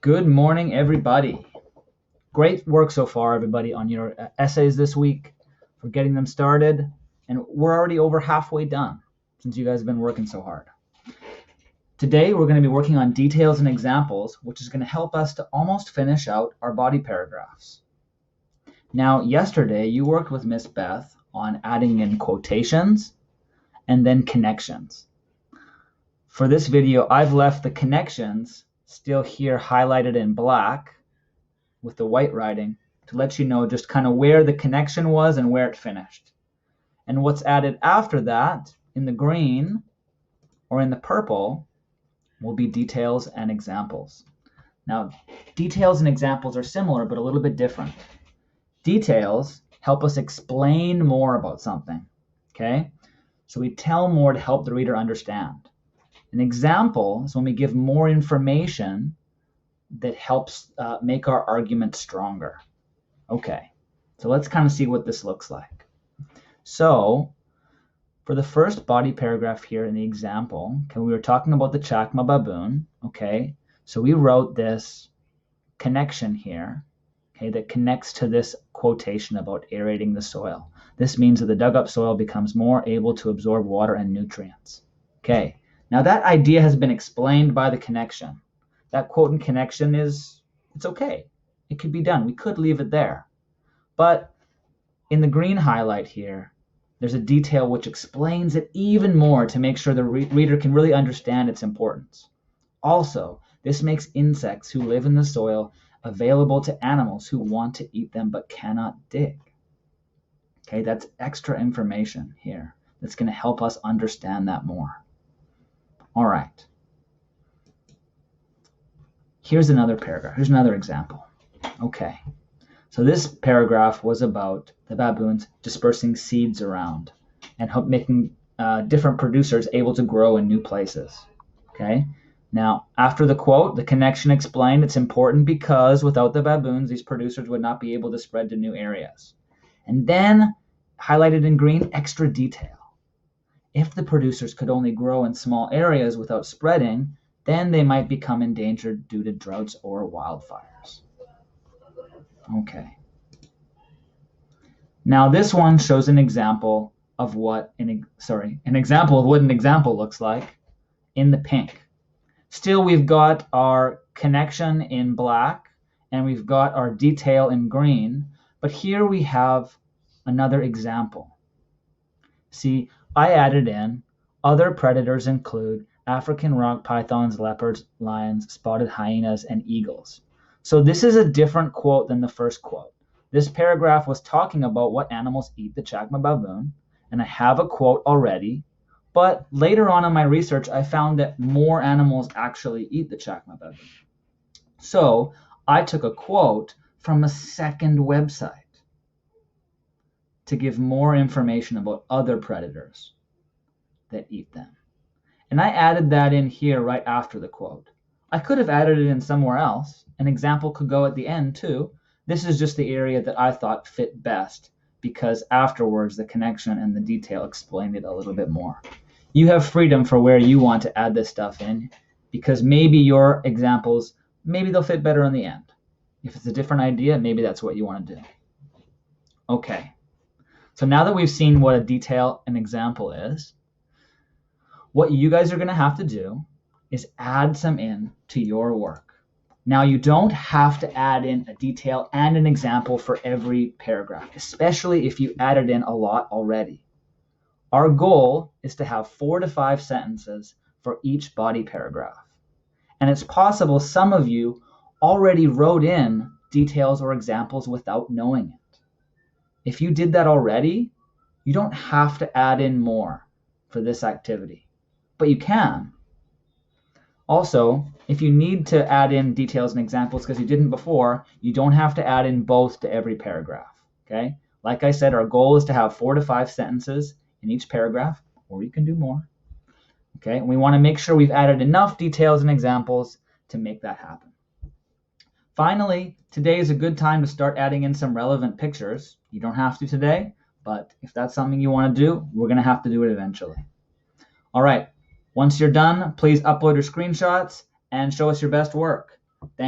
Good morning, everybody. Great work so far, everybody, on your essays this week for getting them started. And we're already over halfway done since you guys have been working so hard. Today, we're going to be working on details and examples, which is going to help us to almost finish out our body paragraphs. Now, yesterday, you worked with Miss Beth on adding in quotations and then connections. For this video, I've left the connections still here highlighted in black with the white writing to let you know just kind of where the connection was and where it finished. And what's added after that in the green or in the purple will be details and examples. Now, details and examples are similar but a little bit different. Details help us explain more about something, okay? So we tell more to help the reader understand. An example is when we give more information that helps make our argument stronger. Okay, so let's kind of see what this looks like. So for the first body paragraph here in the example, okay, we were talking about the Chacma baboon, okay? So we wrote this connection here, okay, that connects to this quotation about aerating the soil. This means that the dug up soil becomes more able to absorb water and nutrients. Okay, now that idea has been explained by the connection. That quote and connection it's okay. It could be done. We could leave it there. But in the green highlight here, there's a detail which explains it even more to make sure the reader can really understand its importance. Also, this makes insects who live in the soil available to animals who want to eat them but cannot dig. Okay, that's extra information here that's going to help us understand that more. All right. Here's another paragraph. Here's another example. Okay. So this paragraph was about the baboons dispersing seeds around and making different producers able to grow in new places. Okay. Now, after the quote, the connection explained it's important because without the baboons, these producers would not be able to spread to new areas. And then, highlighted in green, extra detail. If the producers could only grow in small areas without spreading, then they might become endangered due to droughts or wildfires. Okay. Now this one shows an example of what an example looks like in the pink. Still, we've got our connection in black and we've got our detail in green, but here we have another example. See, I added in other predators include African rock pythons, leopards, lions, spotted hyenas, and eagles. So this is a different quote than the first quote. This paragraph was talking about what animals eat the Chacma baboon, and I have a quote already, but later on in my research, I found that more animals actually eat the Chacma baboon. So I took a quote from a second website to give more information about other predators that eat them. And I added that in here right after the quote. I could have added it in somewhere else. An example could go at the end too. This is just the area that I thought fit best because afterwards the connection and the detail explained it a little bit more. You have freedom for where you want to add this stuff in because maybe your examples, maybe they'll fit better in the end. If it's a different idea, maybe that's what you want to do. Okay. So now that we've seen what a detail and example is, what you guys are going to have to do is add some in to your work. Now, you don't have to add in a detail and an example for every paragraph, especially if you added in a lot already. Our goal is to have 4 to 5 sentences for each body paragraph. And it's possible some of you already wrote in details or examples without knowing it. If you did that already, you don't have to add in more for this activity. But you can. Also, if you need to add in details and examples because you didn't before, you don't have to add in both to every paragraph. Okay? Like I said, our goal is to have 4 to 5 sentences in each paragraph, or you can do more. Okay? And we want to make sure we've added enough details and examples to make that happen. Finally, today is a good time to start adding in some relevant pictures. You don't have to today, but if that's something you want to do, we're going to have to do it eventually. All right. Once you're done, please upload your screenshots and show us your best work. Thank you.